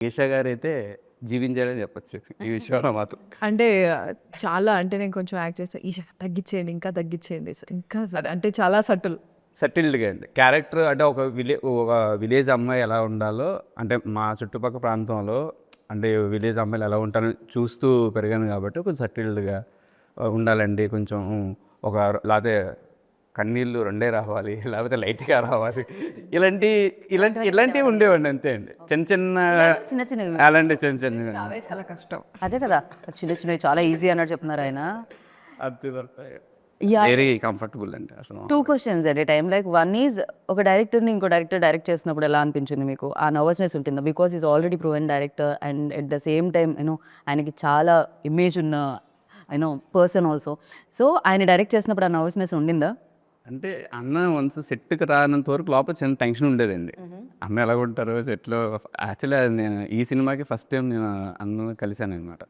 ఈషా గారైతే జీవించారని చెప్పొచ్చు ఈ విషయంలో మాత్రం. అంటే చాలా అంటే నేను కొంచెం యాక్ట్ చేస్తాను. ఈషా తగ్గించేయండి, ఇంకా తగ్గించేయండి. ఇంకా అంటే చాలా సటిల్. సెటిల్డ్‌గా అండి. క్యారెక్టర్ అంటే ఒక విలేజ్ అమ్మాయి ఎలా ఉండాలో, అంటే మా చుట్టుపక్కల ప్రాంతంలో అంటే విలేజ్ అమ్మాయిలు ఎలా ఉంటారో చూస్తూ పెరిగాను కాబట్టి కొంచెం సెటిల్డ్‌గా ఉండాలండి. కొంచెం ఒక లేతే కన్నీళ్ళు రెండే రావాలి, లేకపోతే లైట్‌గా రావాలి. ఇలాంటివి ఉండేవండి అంతే అండి. చిన్న చిన్న చిన్న చిన్నవి అలాంటి చిన్న చిన్నవి అవే చాలా కష్టం. అదే కదా, చిన్న చిన్నవి చాలా ఈజీ అన్నట్టు చెప్తున్నారు ఆయన. అంతే దొరకాయి. Yeah. వెరీ కంఫర్టబుల్ అండి అసలు. 2 questions at a time. Like one is, ఒక డైరెక్టర్ని ఇంకో డైరెక్టర్ డైరెక్ట్ చేసినప్పుడు ఎలా అనిపించింది మీకు? ఆ నర్వస్నెస్ ఉంటుందా? Because is already proven director and at the same time ఆయనకి చాలా ఇమేజ్ ఉన్న పర్సన్ ఆల్సో. సో ఆయన డైరెక్ట్ చేసినప్పుడు ఆ నర్వస్నెస్ ఉండిందా? అంటే అన్న వన్స్ సెట్కి రానంత వరకు లోపల చిన్న టెన్షన్ ఉండేదండి. అన్న ఎలా ఉంటారు సెట్లో. యాక్చువల్లీ నేను ఈ సినిమాకి ఫస్ట్ టైం నేను అన్న కలిశాను అనమాట.